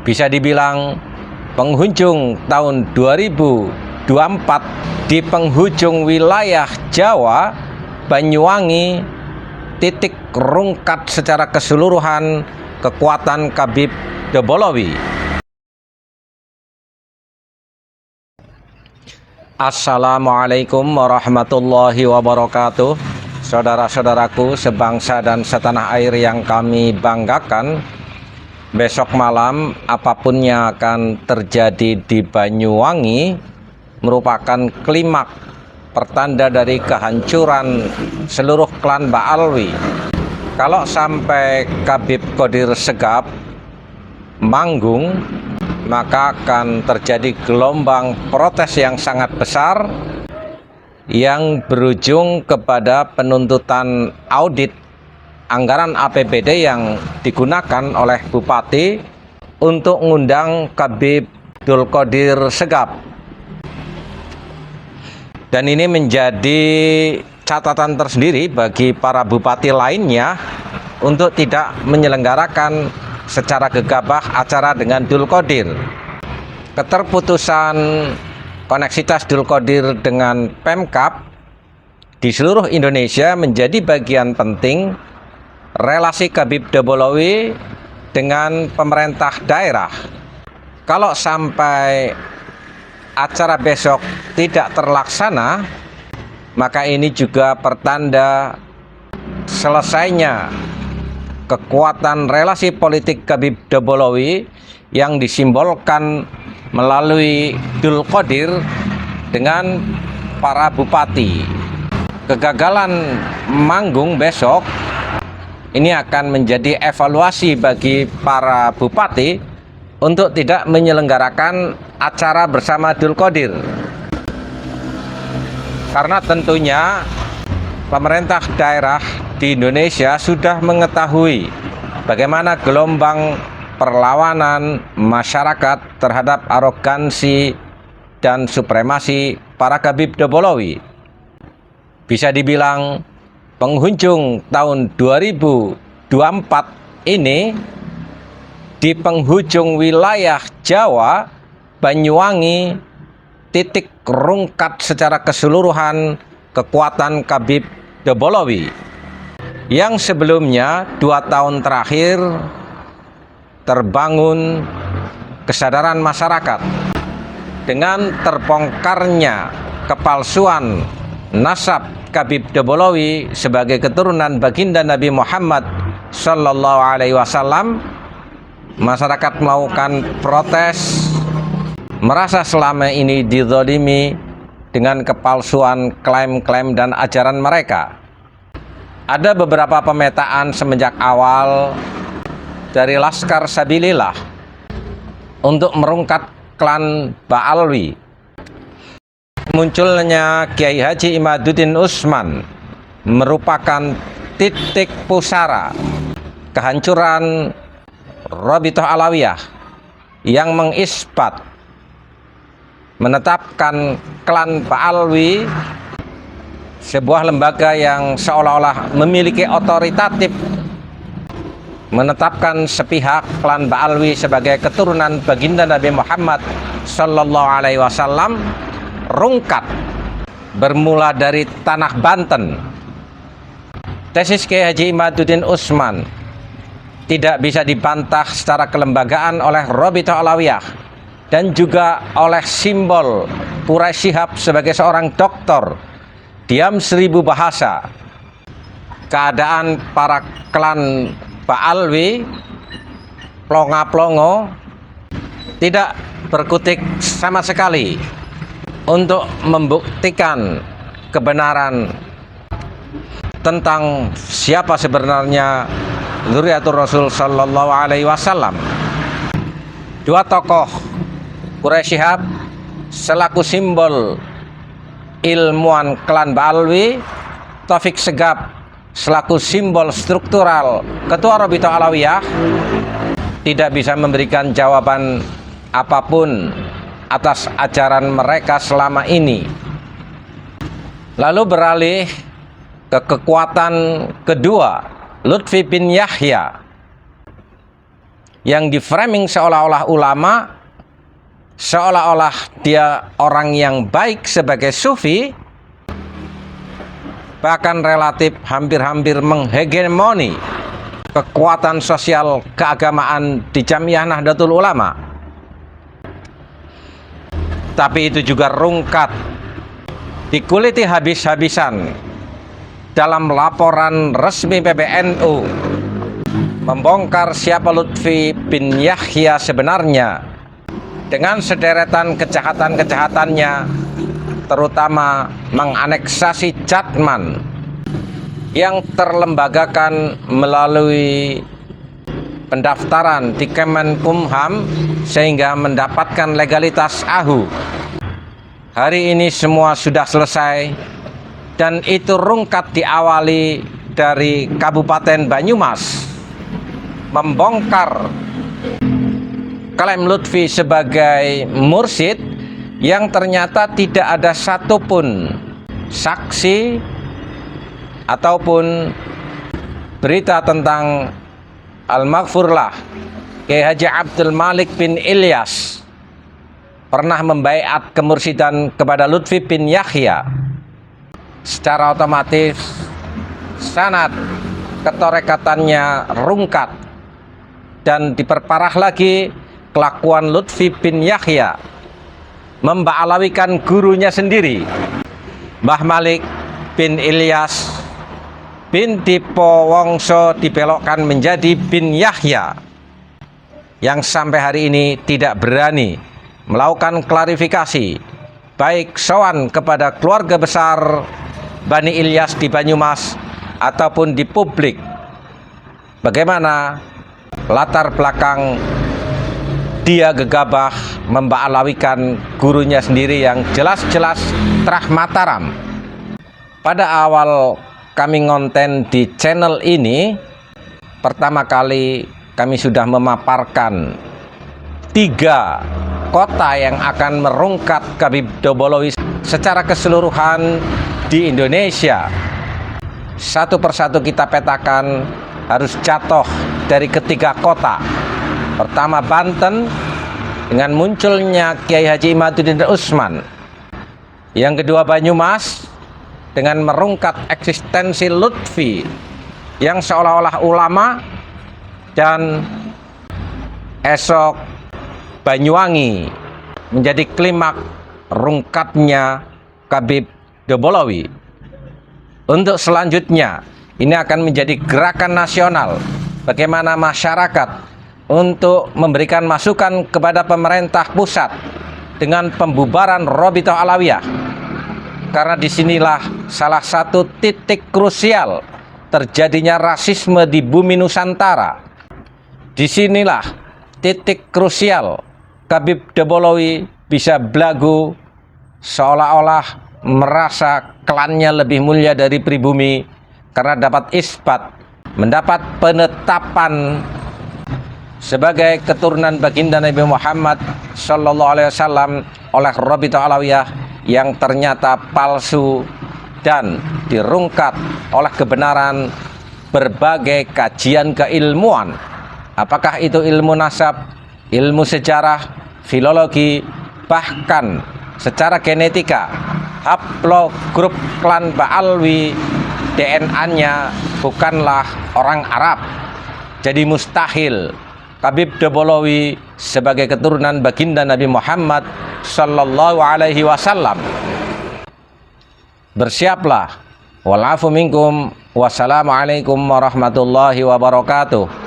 Bisa dibilang penghujung tahun 2024 di penghujung wilayah Jawa, Banyuwangi, titik rungkat secara keseluruhan kekuatan Khabib Dobolowi. Assalamualaikum warahmatullahi wabarakatuh. Saudara-saudaraku sebangsa dan setanah air yang kami banggakan, besok malam apapun yang akan terjadi di Banyuwangi merupakan klimaks pertanda dari kehancuran seluruh klan Ba'alwi. Kalau sampai Khabib Qodir Segap manggung, maka akan terjadi gelombang protes yang sangat besar yang berujung kepada penuntutan audit anggaran APBD yang digunakan oleh Bupati untuk mengundang Khabib Qodir Segap. Dan ini menjadi catatan tersendiri bagi para bupati lainnya untuk tidak menyelenggarakan secara gegabah acara dengan Qodir. Keterputusan koneksitas Qodir dengan Pemkab di seluruh Indonesia menjadi bagian penting relasi Khabib Dobolowi dengan pemerintah daerah. Kalau sampai acara besok tidak terlaksana, maka ini juga pertanda selesainya kekuatan relasi politik Khabib Dobolowi yang disimbolkan melalui Qodir dengan para bupati. Kegagalan manggung besok ini akan menjadi evaluasi bagi para bupati untuk tidak menyelenggarakan acara bersama Qodir. Karena tentunya pemerintah daerah di Indonesia sudah mengetahui bagaimana gelombang perlawanan masyarakat terhadap arogansi dan supremasi para Khabib Dobolowi. Bisa dibilang penghujung tahun 2024 ini di penghujung wilayah Jawa, Banyuwangi, titik rungkat secara keseluruhan kekuatan Khabib Dobolowi yang sebelumnya 2 tahun terakhir terbangun kesadaran masyarakat dengan terbongkarnya kepalsuan nasab Khabib Dobolowi sebagai keturunan baginda Nabi Muhammad Sallallahu Alaihi Wasallam. Masyarakat melakukan protes, merasa selama ini dizalimi dengan kepalsuan klaim-klaim dan ajaran mereka. Ada beberapa pemetaan semenjak awal dari Laskar Sabilillah untuk merungkat klan Ba'alwi. Munculnya Kiai Haji Imaduddin Usman merupakan titik pusara kehancuran Rabithah Alawiyah yang mengisbat menetapkan klan Ba'alwi sebuah lembaga yang seolah-olah memiliki otoritatif, menetapkan sepihak klan Ba'alwi sebagai keturunan baginda Nabi Muhammad Sallallahu Alaihi Wasallam rungkat bermula dari tanah Banten. Tesis Kiai Haji Imaduddin Usman tidak bisa dibantah secara kelembagaan oleh Rabithah Alawiyah dan juga oleh simbol Quraisy Shihab sebagai seorang doktor diam 1000 bahasa. Keadaan para klan Ba'alwi plonga-plongo tidak berkutik sama sekali untuk membuktikan kebenaran tentang siapa sebenarnya Dzurriyyatur Rasul Sallallahu Alaihi Wasallam. Dua tokoh Quraisy Shihab selaku simbol ilmuwan klan Ba'alwi, Taufik Segap selaku simbol struktural ketua Rabithah Alawiyah tidak bisa memberikan jawaban apapun atas ajaran mereka selama ini. Lalu beralih ke kekuatan kedua, Lutfi bin Yahya. yang di-framing seolah-olah ulama, seolah-olah dia orang yang baik sebagai sufi, bahkan relatif hampir-hampir menghegemoni kekuatan sosial keagamaan di Jamiah Nahdlatul Ulama. Tapi itu juga rungkat dikuliti habis-habisan dalam laporan resmi PBNU membongkar siapa Lutfi bin Yahya sebenarnya dengan sederetan kejahatan-kejahatannya, terutama menganeksasi Jatman yang terlembagakan melalui pendaftaran di Kemenkumham sehingga mendapatkan legalitas AHU. Hari ini semua sudah selesai, dan itu rungkat diawali dari Kabupaten Banyumas membongkar klaim Lutfi sebagai mursyid yang ternyata tidak ada satupun saksi ataupun berita tentang Al-Maghfurlah Kiai Haji Abdul Malik bin Ilyas pernah membaiat kemursidan kepada Lutfi bin Yahya. Secara otomatis sanad ketorekatannya rungkat, dan diperparah lagi kelakuan Lutfi bin Yahya memba'alawikan gurunya sendiri, Mbah Malik bin Ilyas bin Dipo Wongso, dibelokkan menjadi bin Yahya, yang sampai hari ini tidak berani melakukan klarifikasi, baik sowan kepada keluarga besar Bani Ilyas di Banyumas ataupun di publik, bagaimana latar belakang dia gegabah memba'alawikan gurunya sendiri yang jelas-jelas terah Mataram. Pada awal kami ngonten di channel ini, pertama kali kami sudah memaparkan 3 kota yang akan merungkat Khabib Dobolowi secara keseluruhan di Indonesia. Satu persatu kita petakan harus jatuh dari ketiga kota. Pertama Banten dengan munculnya Kiai Haji Imaduddin Usman. Yang kedua Banyumas dengan merungkat eksistensi Lutfi yang seolah-olah ulama, dan esok Banyuwangi menjadi klimak rungkatnya Khabib Dobolowi. Untuk selanjutnya ini akan menjadi gerakan nasional bagaimana masyarakat untuk memberikan masukan kepada pemerintah pusat dengan pembubaran Robitoh Alawiyah, karena disinilah salah satu titik krusial terjadinya rasisme di bumi Nusantara. Disinilah titik krusial Khabib Dobolowi bisa belagu seolah-olah merasa klannya lebih mulia dari pribumi karena dapat isbat, mendapat penetapan sebagai keturunan baginda Nabi Muhammad Sallallahu Alaihi Wasallam oleh Robitoh Alawiyah yang ternyata palsu dan dirungkat oleh kebenaran berbagai kajian keilmuan. Apakah itu ilmu nasab, ilmu sejarah, filologi, bahkan secara genetika, haplogrup klan Ba'alwi DNA-nya bukanlah orang Arab. Jadi mustahil Khabib Dobolowi sebagai keturunan baginda Nabi Muhammad Sallallahu Alaihi Wasallam. Bersiaplah. Walafu minkum. Wassalamualaikum warahmatullahi wabarakatuh.